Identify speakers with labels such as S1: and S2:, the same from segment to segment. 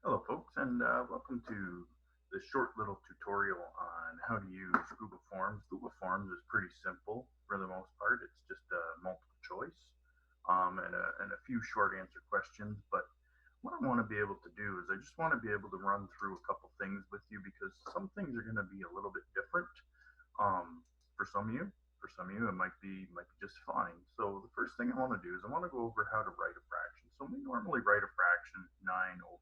S1: Hello folks, and welcome to this short little tutorial on how to use Google Forms. Google Forms is pretty simple for the most part. It's just a multiple choice and a few short answer questions. But what I want to be able to do is I just want to be able to run through a couple things with you because some things are going to be a little bit different for some of you. For some of you, it might be just fine. So the first thing I want to do is I want to go over how to write a fraction. So we normally write a fraction 9/15.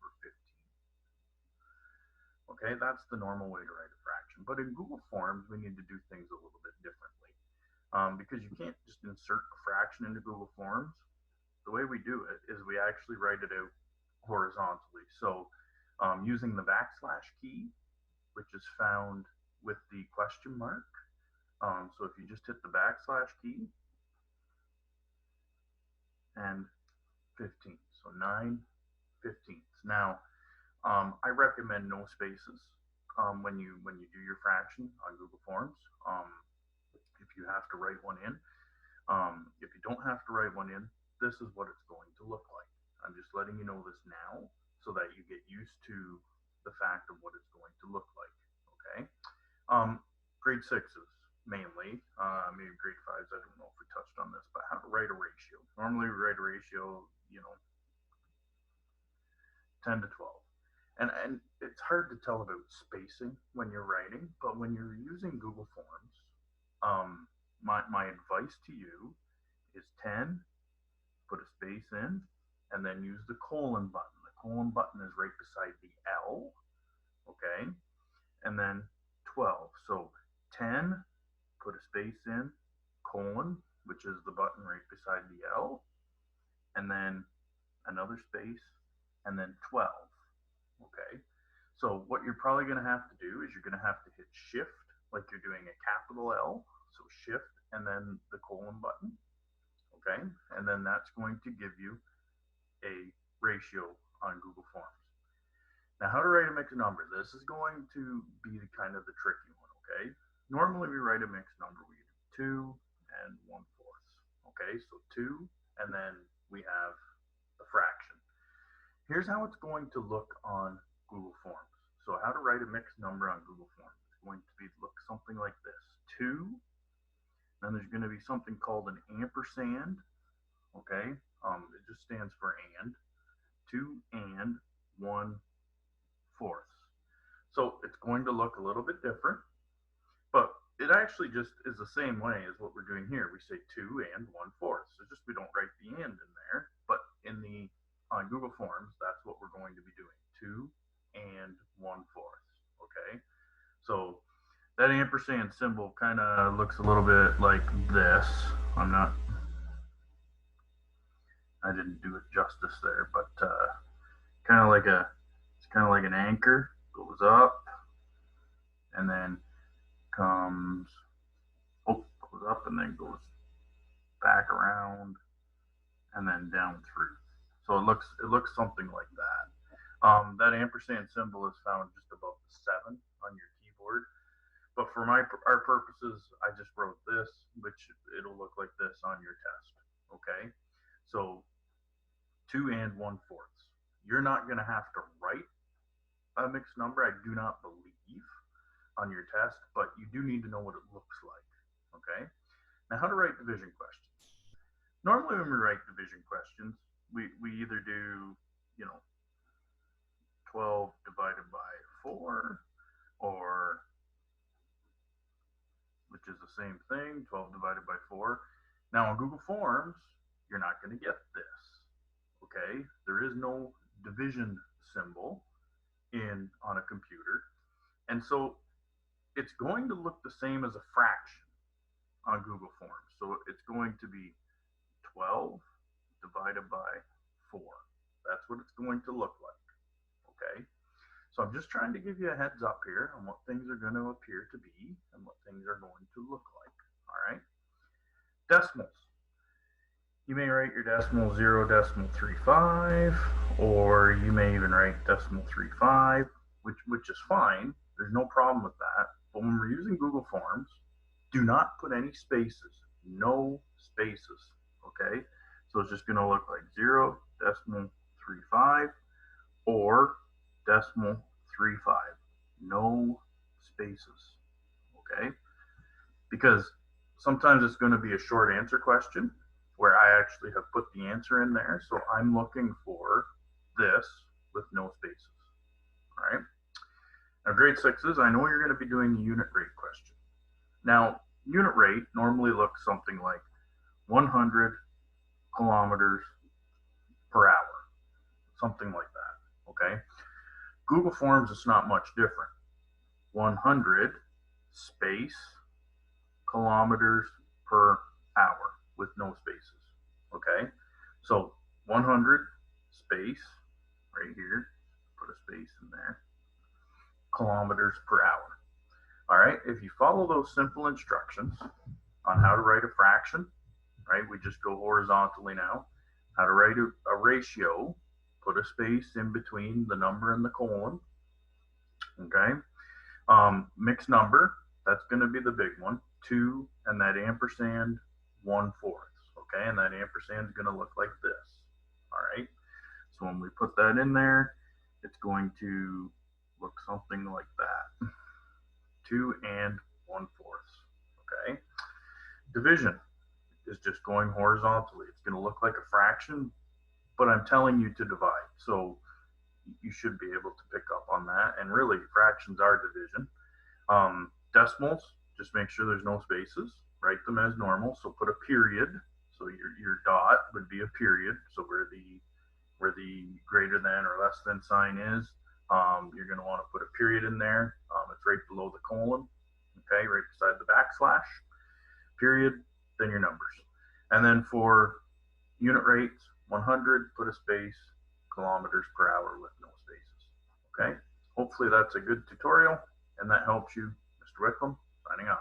S1: Okay, that's the normal way to write a fraction. But in Google Forms, we need to do things a little bit differently because you can't just insert a fraction into Google Forms. The way we do it is we actually write it out horizontally. So using the backslash key, which is found with the question mark. So if you just hit the backslash key and 15, so 9/15. Now, I recommend no spaces when you do your fraction on Google Forms. If you have to write one in, if you don't have to write one in, this is what it's going to look like. I'm just letting you know this now so that you get used to the fact of what it's going to look like. Okay. Grade sixes mainly, maybe grade fives. I don't know if we touched on this, but how to write a ratio. Normally, we write a ratio, 10 to 12. And it's hard to tell about spacing when you're writing, but when you're using Google Forms, my advice to you is 10, put a space in, and then use the colon button. The colon button is right beside the L, okay? And then 12. So 10, put a space in, colon, which is the button right beside the L, and then another space, and then 12. Okay, so what you're probably going to have to do is you're going to have to hit shift like you're doing a capital L. So shift and then the colon button. Okay, and then that's going to give you a ratio on Google Forms. Now, how to write a mixed number. This is going to be the kind of the tricky one. Okay, normally we write a mixed number. We do 2 and 1/4. Okay, so 2, and then we have a fraction. Here's how it's going to look on Google Forms. So how to write a mixed number on Google Forms. It's going to look something like this. 2, then there's going to be something called an ampersand. Okay, it just stands for and. 2 and 1/4. So it's going to look a little bit different, but it actually just is the same way as what we're doing here. We say 2 and 1/4. So just we don't write the and in there, but in the on Google Forms, that's what we're going to be doing. 2 and 1/4. Okay. So that ampersand symbol kind of looks a little bit like this. I didn't do it justice there, but kind of like it's kind of like an anchor, goes up and then goes up and then goes back around and then down through. So it looks something like that. That ampersand symbol is found just above the 7 on your keyboard. But for our purposes, I just wrote this, which it'll look like this on your test. Okay, so 2 and 1/4. You're not going to have to write a mixed number, I do not believe, on your test, but you do need to know what it looks like. Okay, now how to write division questions. Normally, when we write division questions, we either do, you know, 12 divided by 4, or, which is the same thing, 12 divided by 4. Now, on Google Forms, you're not going to get this. Okay, there is no division symbol on a computer, and so it's going to look the same as a fraction on Google Forms. So it's going to be 12 divided by 4. That's what it's going to look like. Okay, so I'm just trying to give you a heads up here on what things are going to appear to be and what things are going to look like. All right, decimals. You may write your decimal 0.35, or you may even write decimal 35, which is fine. There's no problem with that. But when we're using Google Forms, do not put any spaces. No spaces. Okay? So it's just going to look like 0.35, or decimal 35. No spaces, okay? Because sometimes it's going to be a short answer question where I actually have put the answer in there. So I'm looking for this with no spaces, all right? Now, grade sixes, I know you're going to be doing the unit rate question. Now, unit rate normally looks something like 100 kilometers per hour, something like that, okay? Google Forms is not much different. 100 space kilometers per hour with no spaces, okay? So 100 space right here, put a space in there, kilometers per hour. All right, if you follow those simple instructions on how to write a fraction, right, we just go horizontally now. How to write a ratio, put a space in between the number and the colon, okay? Mixed number, that's going to be the big one, 2 and that ampersand 1/4, okay? And that ampersand is going to look like this, all right? So when we put that in there, it's going to look something like that. 2 and 1/4, okay? Division is just going horizontally. It's going to look like a fraction, but I'm telling you to divide. So you should be able to pick up on that. And really, fractions are division. Decimals, just make sure there's no spaces. Write them as normal. So put a period. So your dot would be a period. So where the greater than or less than sign is, you're going to want to put a period in there. It's right below the colon, okay, right beside the backslash, period, then your numbers. And then for unit rates, 100, put a space, kilometers per hour with no spaces, okay? Hopefully that's a good tutorial and that helps you. Mr. Wickham, signing off.